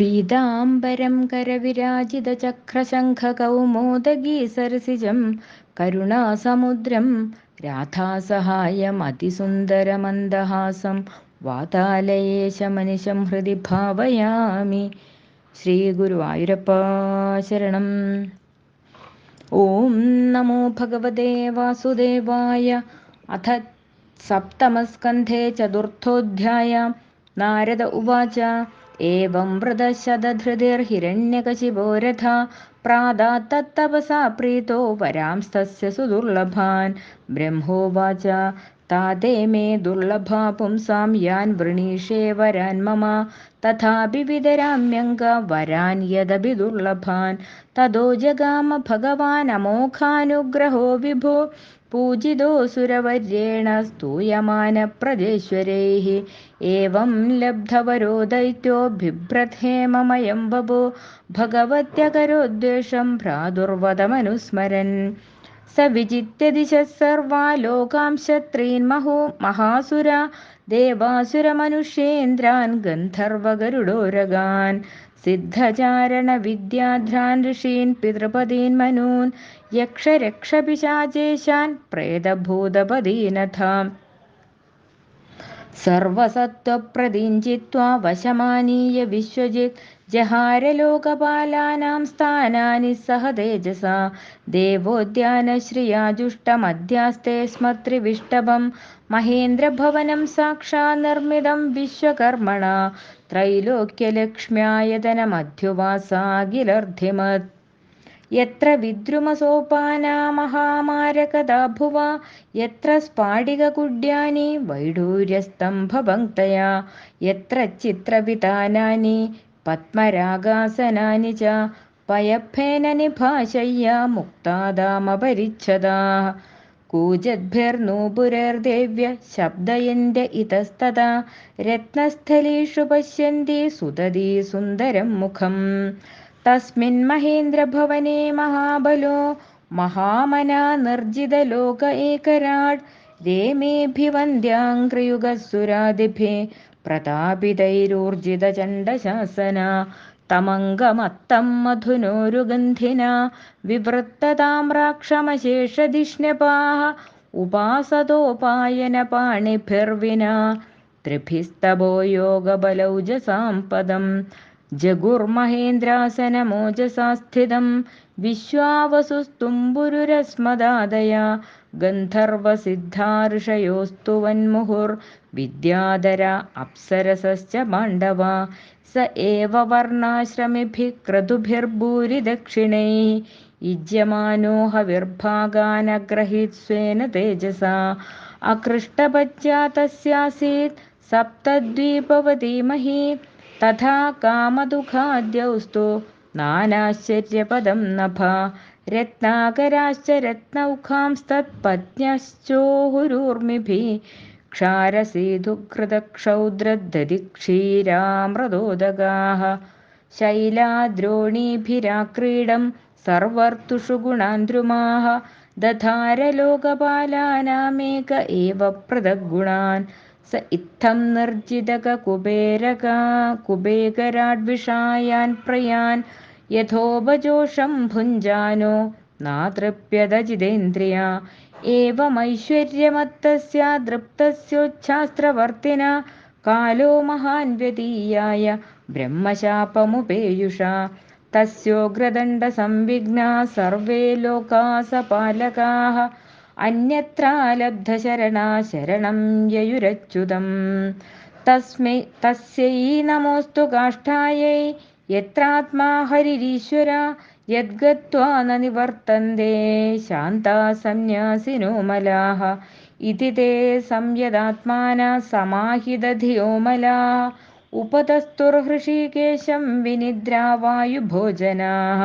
പീതാംബരം കരവിരാജിതചക്രശംഖകൗമോദഗീ സരസിജം കരുണാസമുദ്രം രാധാസഹായമതിസുന്ദരമന്ദഹാസം വാതാലയേശമനിശം ഹൃദി ഭാവയാമി. ശ്രീ ഗുരുവായൂരപ്പ ശരണം. ഓം നമോ ഭഗവതേ വാസുദേവായ. അഥ സപ്തമസ്കന്ധേ ചതുർത്ഥോऽധ്യായः. നാരദ ഉവാച ഏവം വൃതശതധൃതിർഹിരണ്യകശിപോ രഥാ പ്രാദാത്തത്തപസാ പ്രീതോ വരാംസ്തസ്യ സുദുർലഭാൻ. ബ്രഹ്മോവാച താതേ മേ ദുർലഭാ പുംസാം യാൻ വൃണീഷേ വരാൻ മമ തഥാപി വിതരാമ്യംഗ വരാൻ യദപി ദുർലഭാൻ. തതോ ജഗാമ ഭഗവാൻ അമോഘാനുഗ്രഹോ വിഭോ പൂജിതോസുരവര്യേണ സ്തൂയമാന പ്രജേശ്വരൈഃ. ഏവം ലബ്ധവരോ ദൈത്യോ ബിഭ്രത്ഹേമമയം വപോ ഭഗവത്യകരോദ്വേഷം ഭ്രാതുർവദമനുസ്മരൻ. സ വിജിത്യ ദിശഃ സർവാ ലോകാൻ ശത്രീൻ മഹാസുരാ ദേവാസുരമനുഷ്യേന്ദ്രാൻ ഗന്ധർവഗരുഡോരഗാൻ. സിദ്ധചാരണവിദ്യാധ്രാൻ ഋഷീൻ പിതൃപദീൻ മനൂൻ യക്ഷരക്ഷപിശാചേശാൻ പ്രേതഭൂതപദീനഥ. സർവസത്വപ്രദീൻ ജിത്വാ വശമാനീയ വിശ്വജിത് ജഹാരലോകപാലാനാം സ്ഥാനാനി സഹ തേജസാ. ദേവോദ്യാനശ്രിയാജുഷ്ടമധ്യാസ്തേ സ്മത്രിവിഷ്ടഭം മഹേന്ദ്രഭവനം സാക്ഷാ നിർമ്മിതം വിശ്വകർമ്മണ. ത്രൈലോക്യലക്ഷ്മ്യായതനമധ്യുവാസാഖിലർദ്ധിമത്. യത്ര വിദ്രുമസോപാനാ മഹാമാരകദാ ഭുവാ യത്ര സ്ഫാടികകുഡ്യാനി വൈഡൂര്യസ്തംഭപങ്ക്തയാ യത്ര ചിത്രവിതാനാനി പത്മരാഗാസനാനി ച പയഫേനനിഭാശയ്യാ മുക്താദാമപരിച്ഛദാഃ. കൂജദ്ഭിർനൂപുരൈർദേവ്യ ശബ്ദയന്ത്യ ഇതസ്തഥാ രത്നസ്ഥലീഷു പശ്യന്തി സുദതി സുന്ദരം മുഖം. തസ്മിൻ മഹേന്ദ്രഭവനെ മഹാബലോ മഹാമനാ നിർജിതലോക ഏകരാട് രേമേഭിവന്ദ്യാംഘ്രിയുഗസുരാദിഭിः പ്രതാപിതൈരൂർജിതചണ്ഡശാസന. തമംഗമത്തം മധുനോരുഗന്ധിനാ വിവൃത്തതാമ്രാക്ഷമശേഷധിഷ്ണ്യപാः ഉപാസതോപായനപാണിഭിർവിനാ ത്രിഭിസ്തപോ യോഗബലൗജസാം പദം. ജഗുർമഹേന്ദ്രാസനമോജസാ സ്ഥിതം വിശ്വാവസുസ്തുംബുരുരസ്മദാദയാ ഗന്ധർവസിദ്ധാ ഋഷയോസ്തു വന്മുഹുർവിദ്യാധരാ അപ്സരസശ്ച പാണ്ഡവാ. സ ഏവ വർണ്ണാശ്രമിഭിः ക്രതുഭിർഭൂരിദക്ഷിണൈः യുജ്യമാനോ ഹവിർഭാഗാനഗ്രഹീത്സ്വേന തേജസാ. അകൃഷ്ടപജ്ജാ തസ്യാസീത് സപ്തദ്വീപവതി മഹീ തഥാ കാമദുഃഖാദ്യൗസ്തു നാനാശ്ചര്യപദം നഭ. രത്നാകരാശ്ച രത്നൗഘാംസ്തത്പത്ന്യശ്ചോഹുരൂർമിഭിः ക്ഷാരസീധുഘൃതക്ഷൗദ്രദധിക്ഷീരാമൃതോദകാः. ശൈലാദ്രോണീഭിരാക്രീഡം സർവർത്തുഷു ഗുണാന്ദ്രുമാः ദധാരലോകപാലാനാമേക ഏവ പൃഥഗ്ഗുണാൻ. സ ഇത്തം നിർജിതകുബേകരാഡ്വിഷായാൻ പ്രയാൻ യഥോപജോഷം ഭുഞ്ജാനോ നാതൃപ്യത ജിതേന്ദ്രിയാ. ഏവമൈശ്വര്യമത്തസ്യ ദൃപ്തസ്യോച്ഛാസ്ത്രവർത്തിന കാലോ മഹാൻ വ്യതീയായ ബ്രഹ്മശാപമുപേയുഷാ. തസ്യോഗ്രദണ്ഡസംവിഘ്നാ സർവേ ലോകാസപാലകാः അന്യത്രാലബ്ധശരണാ ശരണം യയുരച്യുതം. തസ്യൈ നമോസ്തു കാഷ്ഠായൈ യത്രാത്മാ ഹരിരീശ്വര യദ്ഗത്വാ ന നിവർത്തന്തെ ശാന്താ സന്യാസിനോ മലാഃ. ഇതി തേ സംയദാത്മാനാ സമാഹിതധിയോ മലാഃ ഉപതസ്തുർഹൃഷീകേശം വിനിദ്രാവായുഭോജനാഃ.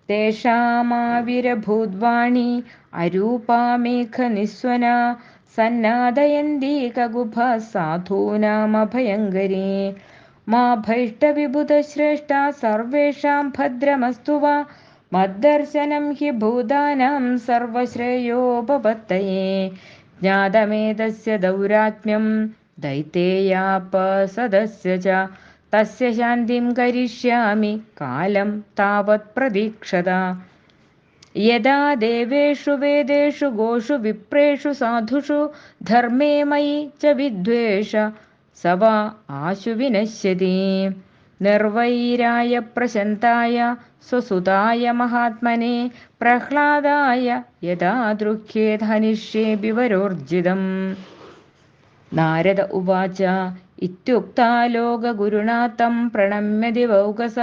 തേഷാമാവിരഭൂദ്വാണി അരൂപാമേഘനിസ്വനാ സന്നാദയന്തി കകുഭഃ സാധൂനാമഭയങ്കരീ. മാ ഭൈഷ്ടവിബുധശ്രേഷ്ഠ സർവേഷാം ഭദ്രമസ്തു വ മദ്ദർശനം ഹി ഭൂതാനാം സർവശ്രേയോപപത്തയേ. ജ്ഞാതമേതസ്യ ദൗരാത്മ്യം ദൈതേയാപസദസ്യ ച തസ്യ ശാന്തിം കരിഷ്യാമി കാലം താവത് പ്രതീക്ഷത. യഥാ ദേവേഷു വേദേഷു ഗോഷു വിപ്രേഷു സാധുഷു ധർമ്മേ മയി ച വിദ്വേഷ സ വാ ആശു വിനശ്യതി. നിർവൈരായ പ്രശന്തായ സ്വസുതായ മഹാത്മനെ പ്രഹ്ലാദായ യഥാ ദൃഹ്യേത് ഹനിഷ്യേ വിവരോർജിതം. നാരദ ഉവാച ഇത്യുക്താ ലോകഗുരുണാ തം പ്രണമ്യ ദിവൗകസ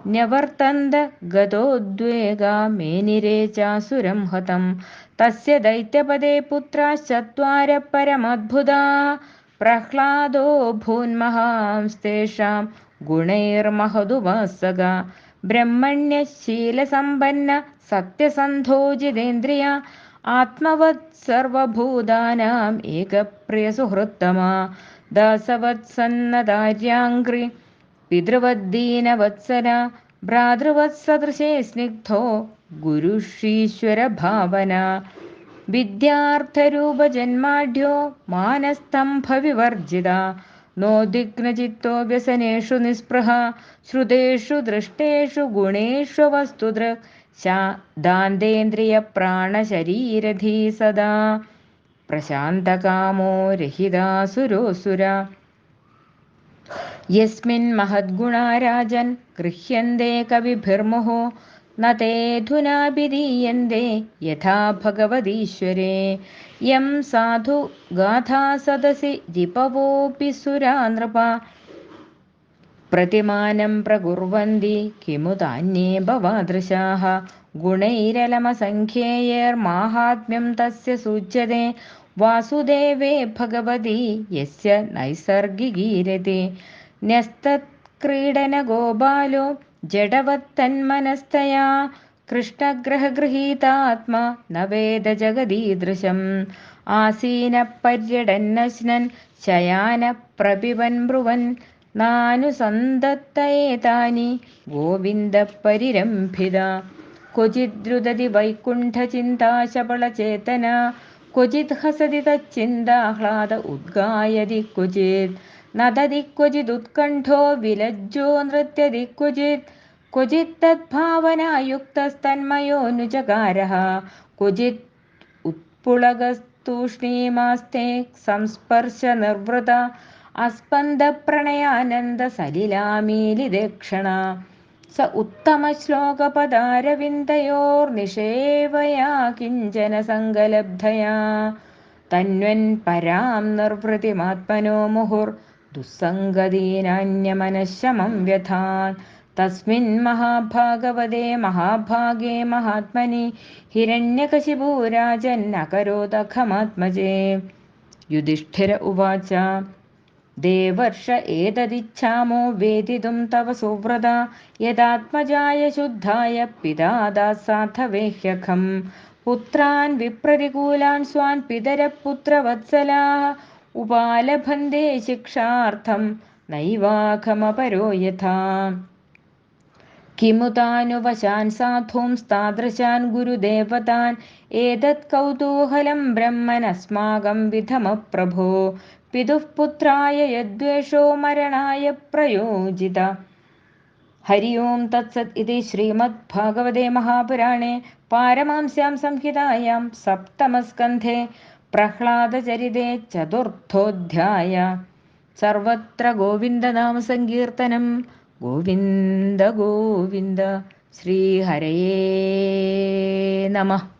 ന്യവർത്തന്ത ഗതോദ്വേഗാ മേനിരേ ചാസുരം ഹതം. തസ്യ ദൈത്യപദേ പുത്രാശ്ചത്വാര പരമദ്ഭുതാഃ പ്രഹ്ലാദോ ഭൂന്മഹാംസ്തേഷാം ഗുണൈർമഹദുപാസക. ബ്രഹ്മണ്യശീലസമ്പന്ന സത്യസന്ധോ ജിതേന്ദ്രിയ ആത്മവത് സർവഭൂതാനാം ഏകപ്രിയസുഹൃത്തമാ. ദാസവത്സന്നതാര്യാംഘ്രി പിതൃവദ്ദീനവത്സല ഭ്രാതൃവത്സദൃശേ സ്നിഗ്ധോ ഗുരുഷീശ്വരഭാവന. വിദ്യാർത്ഥരൂപജന്മാഢ്യോ മാനസ്തംഭവിവർജിത നോദിഗ്നചിത്തോ വ്യസനേഷു നിസ്പൃഹ ശ്രുതേഷു ദൃഷ്ടേഷു ഗുണേഷു വസ്തുദൃക് ദാന്തേന്ദ്രിയപ്രാണശരീരധീ സദാ പ്രശാന്തകാമോ രഹിതാസുരോസുര. യസ്മിൻ മഹദ്ഗുണാ രാജൻ ഗൃഹ്യന്തേ കവിഭിർമുഹോ ന തേധുനാഭിധീയന്തേ യഥാ ഭഗവതീശ്വരേ. യം സാധു ഗാഥാ സദസി രിപവോऽപി സുരാ നൃപ പ്രതിമാനം പ്രകുർവന്തി കിമു താന്യേ ഭവാദൃശാഃ. ഗുണൈരലമസംഖ്യേയൈർമാഹാത്മ്യം തസ്യ സൂച്യത്തെ വാസുദേവേ ഭഗവതി യസ്യ നൈസർഗികീരതി. ന്യസ്തത്ക്രീഡനഗോപാലോ ജഡവത്തന്മനസ്തയാ കൃഷ്ണഗ്രഹഗൃഹീതാത്മാ ന വേദ ജഗദീദൃശം. ആസീനപര്യടന്നശ്നൻ ശയാനപ്രപിബൻ ബ്രുവൻ നാനുസന്തത്തയേതാനി ഗോവിന്ദപരിരംഭിത. ക്വചിദ്രുദതി വൈകുണ്ഠചിന്താശബളചേതന ക്വചിത് ഹസതി തच्चिन्ताह्लाद ഉദ്ഗായതി ക്വചിത് നദതി ക്വചിദുത്കണ്ഠോ വിലജ്ജോ നൃത്യതി ക്വചിത് ക്വചിത് തദ്ഭാവനായുക്തസ്തന്മയോനുചകാരഃ ക്വചിത് ഉത്പുളകസ്തൂഷ്ണീമാസ്തേ സംസ്പർശനിർവൃത അസ്പന്ദപ്രണയാനന്ദസലിലാമീലിദേക്ഷണ. സ ഉത്തമശ്ലോകപദാരവിന്ദയോർനിഷേവയാ കിഞ്ചന സങ്കലബ്ധയാ തന്വൻ പരാം നിർവൃതിമാത്മനോ മുഹുർ ദുസ്സംഗതീനാന്യമനഃശമം വ്യഥാൻ. തസ്മിൻ മഹാഭാഗവതേ മഹാഭാഗേ മഹാത്മനി ഹിരണ്യകശിപൂ രാജൻ അകരോദഖമാത്മജേ. യുധിഷ്ഠിര ഉവാച ദേവർഷ ഏതദിച്ഛാമോ വേദിതും തവ സുവ്രത യദാത്മജായ ശുദ്ധായ പിതാ ദാസാഥവേഹ്യഖം. പുത്രാൻ വിപ്രതികൂലാൻ സ്വാൻ പിതരപുത്രവത്സലാഃ ഉപാലഭന്തേ ശിക്ഷാർത്ഥം നൈവാഖമപരോ യഥാ. കിമു താനുവശാൻ സാധൂംസ്താദൃശാൻ ഗുരുദേവതാൻ ഏതത് കൗതൂഹലം ബ്രഹ്മനസ്മാകം വിധമഃ പ്രഭോ. പിതുഃ പുത്രായ യദ്വേഷോ മരണായ പ്രയോജിത. ഹരി ഓം തത്സത്. ഇതി ശ്രീമദ് ഭാഗവതേ മഹാപുരാണേ പാരമാംസ്യാം സംഹിതായാം സപ്തമസ്കന്ധേ പ്രഹ്ലാദചരിതേ ചതുർത്ഥോऽധ്യായ. സർവത്ര ഗോവിന്ദനാമസങ്കീർത്തനം. ഗോവിന്ദ ഗോവിന്ദ. ശ്രീഹരയേ നമഃ.